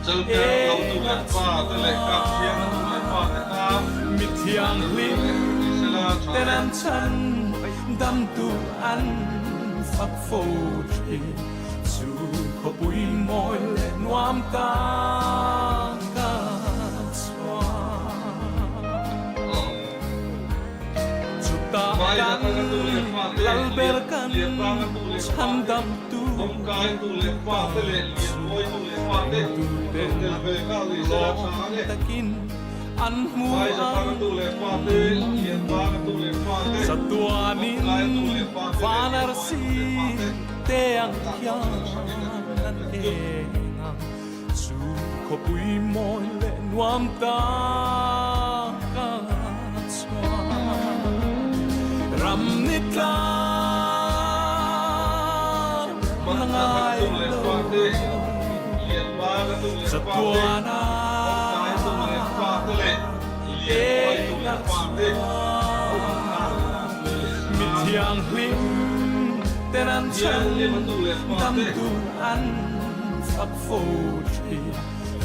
Zal ka lo tu le pa te le ka sia tu le pa te ta.
มิเทียงลิม
Se la
แต่นั้
cha.
นฉันดำตัวอันฝักโฟทรีสู่ขบุยมอยและนวามตากาสวาจุดตากันลัลเบลกันฉันดำตัว
Om kai tu le pa te le lien boy tu le pa te. Tu le ve ka li se la cha le.
ตะกินอันหัว
Mai sa pa tu le pa te lien pa tu le pa te.
สตัวนินฟานารสีเตียงยานั่นเองสู่ขบุยมอยและนวามตากาสวารำนิกลา
Mai sa pa tu le pa te lien pa tu le
ส
pa
ตัว
te.
นา
Kai tu le pa te le lien boy tu le pa te.
มิเทียงลิมแต่นั้นฉันดำดูอันฝักโฟทรี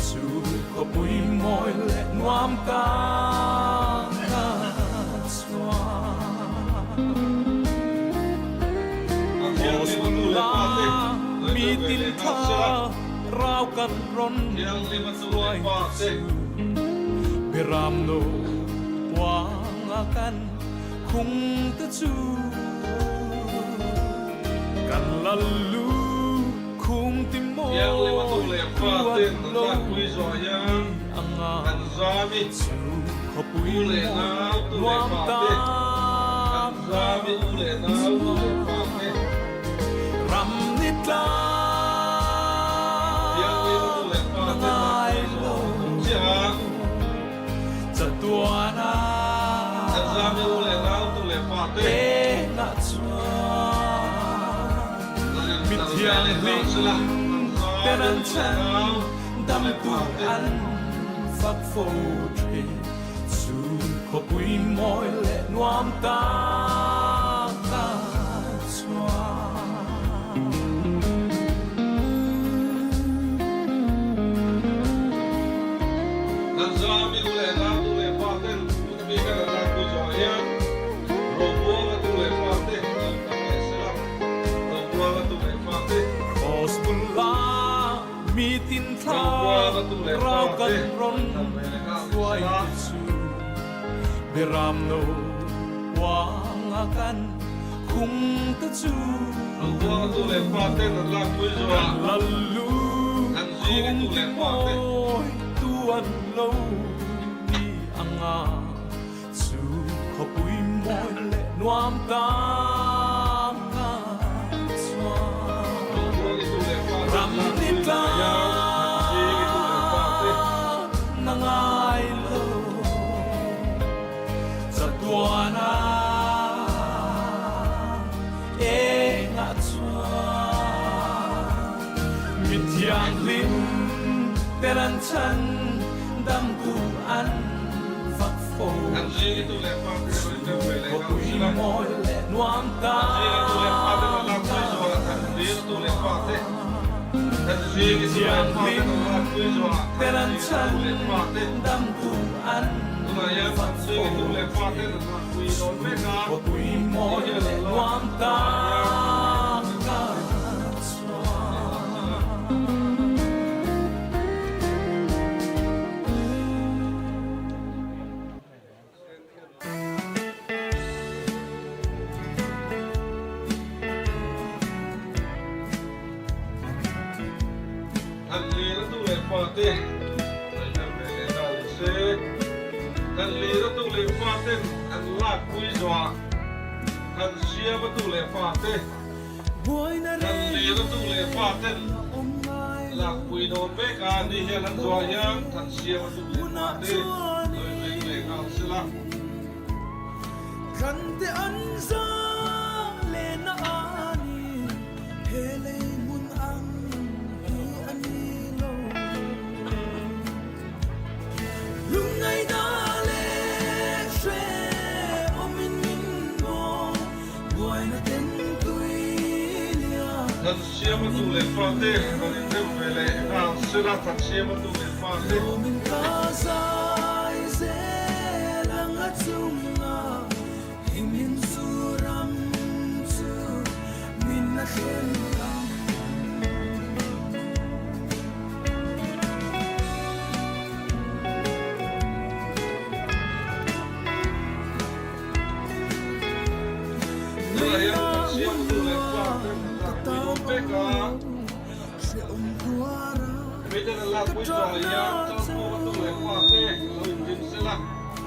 สู่ขบุยมอยและนวามตากาสวา
Yang lima tu le
ลา
pa te.
มีตินทาราวกันร้น
Yang lima tu le pa te.
เบรามโนวางกันคงตะจูกันลัลลูคุมติโม
Yang lima tu le pa te la pui jo ya.
อังอา
Kan zami
จูขบุย
ule na tu
น
le
วาม
pa
ตา
te. Kan zami ule na tu le pa te.
รำนิตลา
Yang lima tu le pa
นาง
te.
ไอโล
Ja.
จะตัวนา
Kan zami ule na tu le pa
เต
te.
นะจว
Mit yang lima
แต่นั้นฉันดำตัวอันฝักโฟทรีสู่ขบุยมอยและนวามตากาสวา
Kan zami ule na tu le pa te. Utmi kan na ku jo ya. Robo tu le pa te. Robo tu le pa te.
คอสบุลลามีตินทาราวกันร้นสวยสูเบรามโนวางกันคุงตะจู
Robo tu le pa te na la ku jo ya.
ลัลลูคุงติโมยตัวโลมีอังอาสู่ขบุยมอยและนวามตากาสวา
Robo tu le pa te.
รำนิตลานางไอโลจะตัวนา tên ăn chân đâm tu ăn phật phổ có tùy môi lệ noam ta giang minh tên ăn chân đâm tu ăn phật phổ có tùy môi lệ noam ta Kante anza le na ani hele mun ang hi anilo lungay dale shwe omin min bo boy na ten tuilia
Thật xia mà tụ lệ pha tê, còn đến thêm về lệ nào xưa ra thật xia mà tụ lệ pha tê.
min ka sai ze lang atunga himin suram su min na khen
Rồi em thật xia mà tụ lệ pha tê, là quy đồ bê cả. Bây giờ là quy đồ ya, chân cô mà tụ lệ pha tê, rồi nhìn sẽ là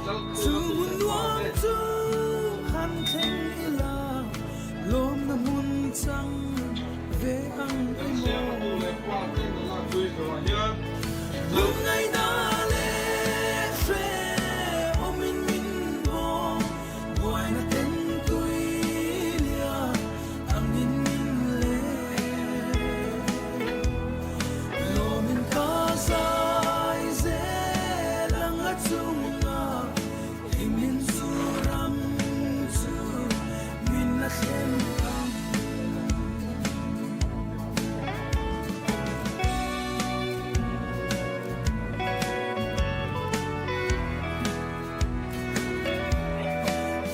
chân cô mà tụ lệ pha tê.
han khen ila lom na mun chang ve ang
Thật xia mà tụ lệ pha tê, là quy đồ ya.
lum ngai da le shwe omin min bo boy na ten tuilia amin min le lomin ka sai ze lang atunga himin suram su min na khen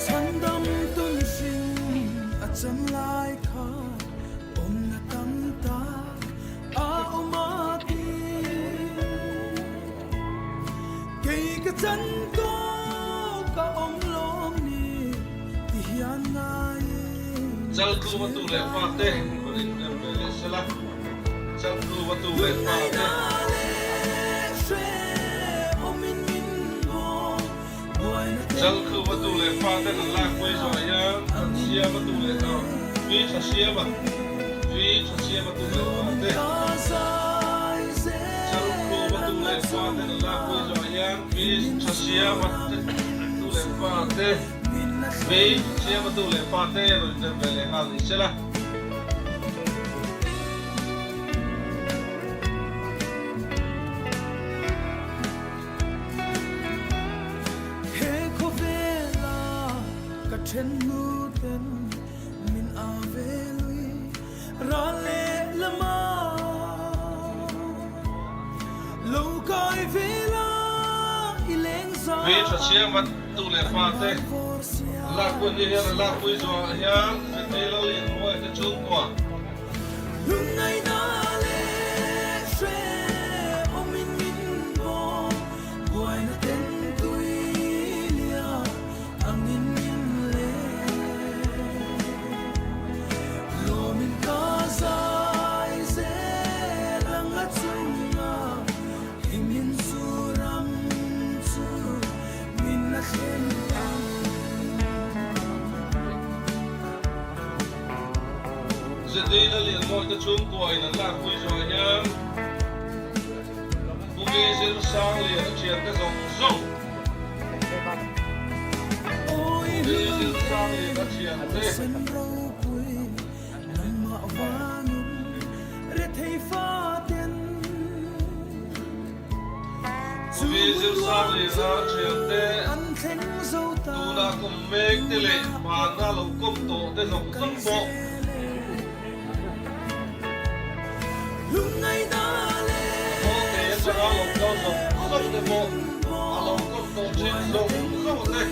Sandam tun sing acham lai kha om na tam ta a omati kei ka chan ko ka om lom ni ti hian nai
Chân cô mà tụ lệ pha tê, còn đến thêm về lệ sẽ là chân cô mà tụ lệ pha
nai
tê.
da le shwe omin min bo boy na
Chân cô mà tụ lệ pha tê là lạc quy rồi ya, thật xia mà tụ lệ nào. Vì thật xia mà tụ lệ pha tê.
ka sai ze
Chân cô mà tụ lệ pha tê là lạc quy rồi ya, vì thật xia mà tụ lệ pha tê. Vì xia mà tụ lệ pha tê rồi thêm về lệ nào thì sẽ là
he ko vela ka then nu ten min ave lui ra le lama lo kai vela ileng sa
vì thật xia mà tụ lệ pha tê. Lạc quân như hiện là lạc quy rồi ya, vì thế là liền ngồi cái chung quả.
lung ngai na le shwe omin min bo boy na ten tuilia angin min le lo min ka sai ze lang atunga himin suram su min na khen
Giờ đây là liền ngồi cái chung quả là lạc quy rồi ya. Bố nghe sẽ sang liền chuyện cái dòng dâu.
ôi
Bố nghe sẽ sang liền cái chuyện thế.
sen rau pui nam ma vanun re thei fa ten
vì sự sang lì ra chuyện tê tu na cùng mê tê lệ mà na lâu cùng tổ tê rộng rộng bộ Hô tế cho ra lâu cao rộng rộng tê bộ mà lâu cùng tổ trên rộng rộng tê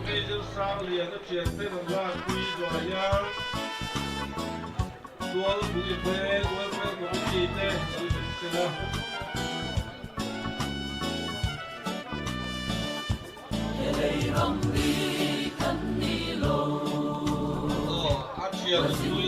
Hãy sang liền nó chuyển tên là ra quy rồi nhá đua bùi phê đua phê của bùi gì thế xem nào ăn chiều vui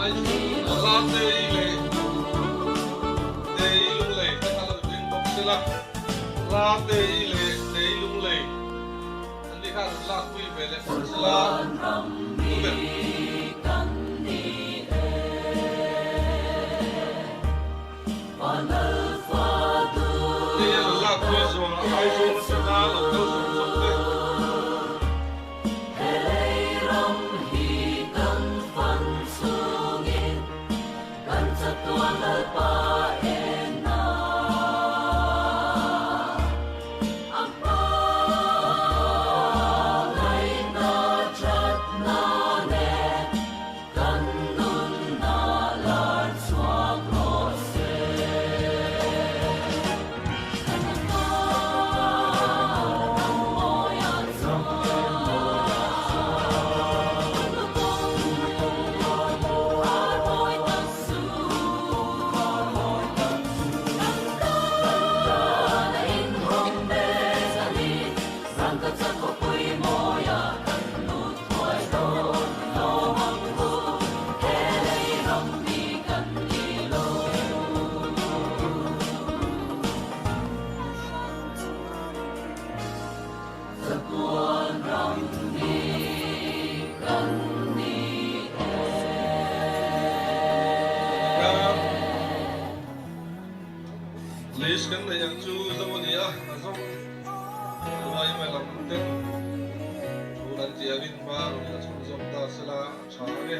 Hãy la tê lệ tê lung lệ anh đi khai la quy về lệ la quy về đi la quy rồi ai rồi sẽ la là đâu rồi rồi Please kan na yang chu zo ni a zo ai mai lam te chu dan ti avin ma ru chu zo ta sala cha ge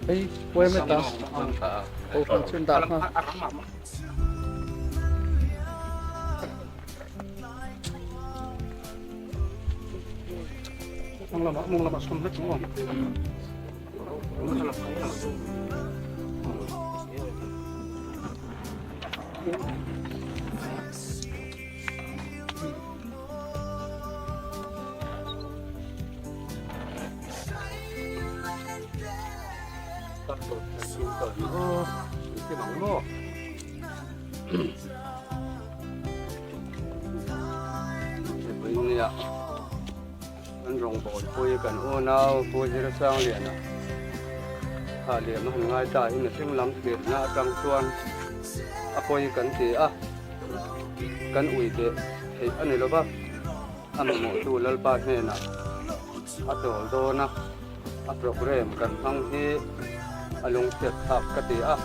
Ei, voimme taas. Open sen taas. Mulla on sun nyt. cái bóng mô bây giờ anh rong bột vui cần ô nào vui ra sang liền à hà liền nó hàng ngày tại in sinh lắm tiền na trăng xuân à vui cần gì à cần ủi để thì anh này lo ba anh một tu lal ba thế na à tổ đô na à program cần thăng thì à lung tiệt tháp cái gì à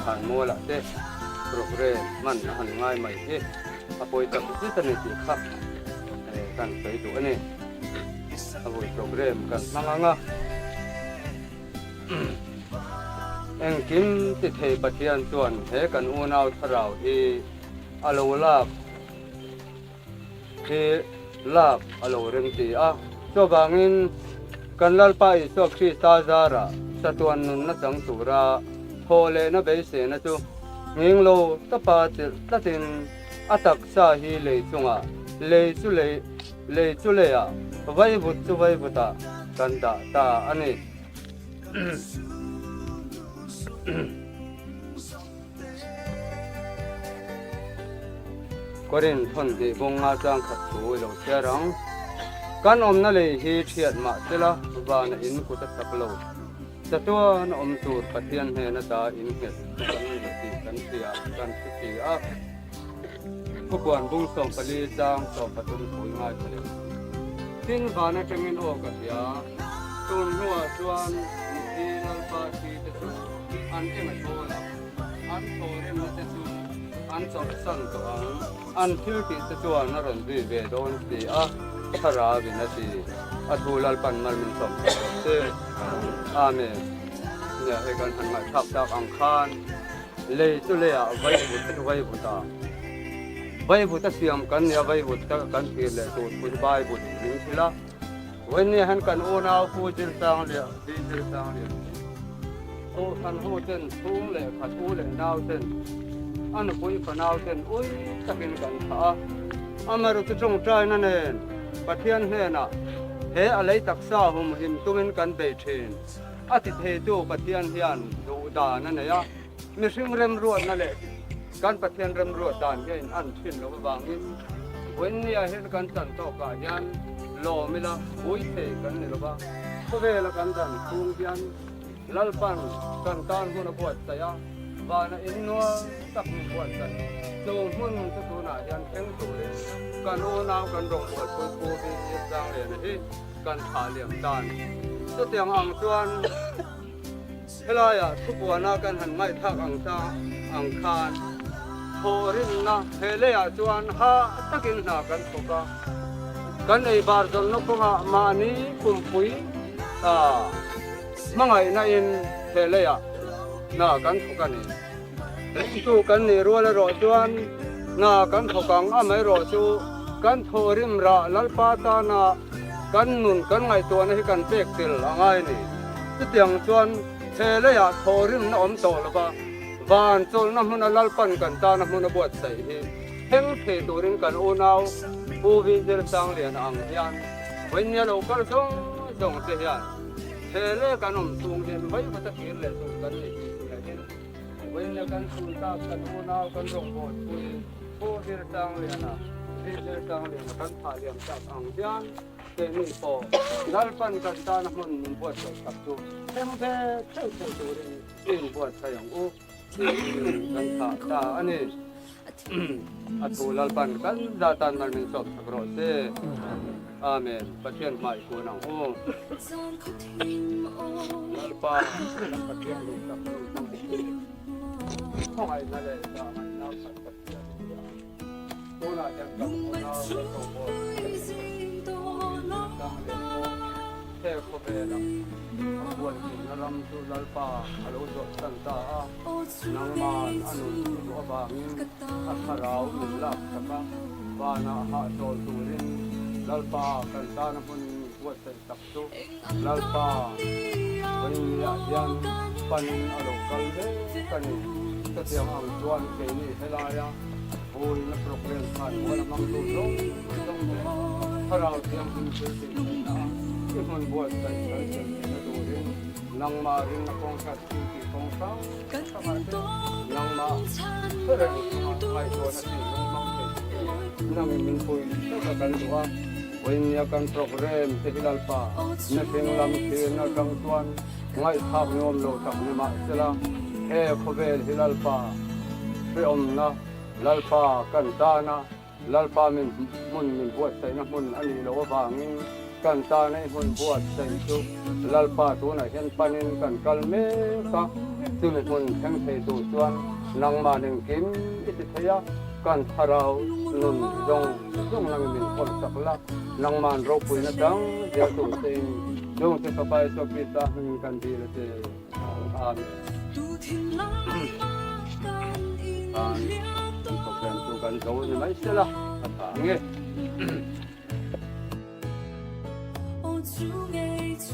หันมัวละเต้โปรแกรมมันหันง่ายใหม่เต้อภัยกับที่ตันนี้ครับกันไปดูอันนี้อภัยโปรแกรมกันนั่งเองกินติดเหตุปฏิญาณส่วนเหกันอูนาวทราวที่อโลลาบที่ลาบอโลเริงตีตัวบางินกันลัลไปตัวคริสตาจาระสตวนนุนนัสังสุราพอเลยนะเบสนะจูงิงโลตะปาติตะตินอัตักซาฮีเลยจงเลยจุเลยไว้บุตรไว้บุตรกันตาอันนี้ก็เรียนทนที่บงอาจารย์ขัดถูเราเชื่อรังกันอมนั่นเลยฮีเทียดมาเจละบ้านอินกุตตะกโลจะตัวน้อมตูดปฏิญาณเฮนะตาอินเหตุกันเสียกันสิกีผู้ควรบุ้งส่งปลีจางส่งปฐุมผลง่ายเลยทิ้งบ้านจะเงินโอกัสยาตุนหัวส่วนที่นัลปาชีจะสุอันที่มันโตแล้วอันโตเรื่องมันจะสุอันสดสั่งตัวอันที่ที่จะตัวนั่นรันดีเวดอนสีขราบินาทีอัตุลัลปันมันมินสมเสอาเมนเนี่ยให้กันหันมาทับจากอังคารเลยตุเลยไว้บุตรไว้บุตรไว้บุตรเสียมกันเนี่ยไว้บุตรกันเกลือตัวบุตรใบบุตรลิงสิละวันนี้หันกันโอนเอาผู้จิตสังเลียดีจิตสังเลียโอ้ขันหูเส้นทุ่งเลยขัดหูเลยนาวเส้นอันนี้ผู้ขันนาวเส้นอุ้ยตะกินกันขาอามารุตจงใจนั่นเองปะเทียนเฮน่ะเฮอะไรตักษาหุ่มหิมตุ้งกันเบเชนอาทิตย์เฮตูปะเทียนเฮียนดูดานั่นเนี่ยมีสิ่งเริ่มรวดนั่นแหละการปะเทียนเริ่มรวดด่านยันอันชิ้นเราบางนิดวันนี้เห็นกันตันตอกายันโลมิละบุยเทกันนี่หรือเปล่าก็เวลากันตันทุ่งยันลัลปันกันตานหุ่นปวดใจบ้านอินนัวตักปวดใจโจหุ่นจะตัวหนายันแข็งตัวเลยกันโอนาวกันรองปวดปูปูที่จางเลยนะที่กันขาเหลี่ยมด้านตัวเตียงอ่างชวนเวลาทุกวันกันหันไม่ทักอ่างชาอ่างคานโหรินนะเฮเลียชวนหาตะกินหนากันทุกกันไอบาร์จนนกงามานีคุมปุยมังไงนายเฮเลียน่ากันทุกันนี่สู้กันนี่รัวและรอชวนน่ากันทุกังไม่รอชูกันโทริมระลัลปาตานากันนุนกันไงตัวนี้กันเปกติลอะไรนี่ที่เตียงชวนเฮเลียโทริมน้อมโตละบ้าบ้านโจลน้ำมันลัลปันกันตาน้ำมันบวชใส่เฮงเทตัวริมกันโอนาวผู้วิจารณ์สังเลียนอังยันวันนี้เราก็ส่งเสียนเฮเลียกันอมสูงเด่นไว้ก็จะเกิดเลยสูงกันนี่วันนี้กันสูงตากันโอนาวกันรงโบสผู้วิจารณ์สังเลียนวิจารณ์สังเลียนกันผ่าเลียมจากอังยันเต็มโปลัลปันกันตาน้ำมันบวชกับตัวเฮงเทเท่าตัวริมบวชใส่ยังอู้กันผ่าตาอันนี้Atulal pan kan datan namin sa krose. Amen. Patyan mai ko nang o. Alpa patyan lu sa krose. Hoy na le sa mai na sa patyan. Ola yang ka na ko ko. Te ko bela. Buat ni ram tu lalpa alo do santa nang man anu do abangin akarau nilap saka bana ha tol turin lalpa kanta na pun buat sa takto lalpa wanya yan pan alo kalde kani sa tiyang ang tuan kay ni helaya oi na program kan wala mang tulong haraw tiyang pinipili na ikon buat sa na turin nang maring na kong kasiti kong sa kapatid nang ma sarang may tuwa na silong nang minpoy sa kakalwa wanya kan program sa hilalpa na sinulam na kang tuan ngay thap niom lo tak ni ma sila he khovel hilalpa pe om na lalpa kan ta na lalpa min buat sai na mun ani lo bangin kan ta na mun buat sai tu lalpa tu na hen panin kan kalme ka tu na mun thang sai tu tuan nang ma ning kim iti thaya kan tharau nun dong nang min kon sakla nang man ro pui na dang dia tu sein dong se kapai so kita kan dir se program tu kan kau ni mai sila nge
오 중에 주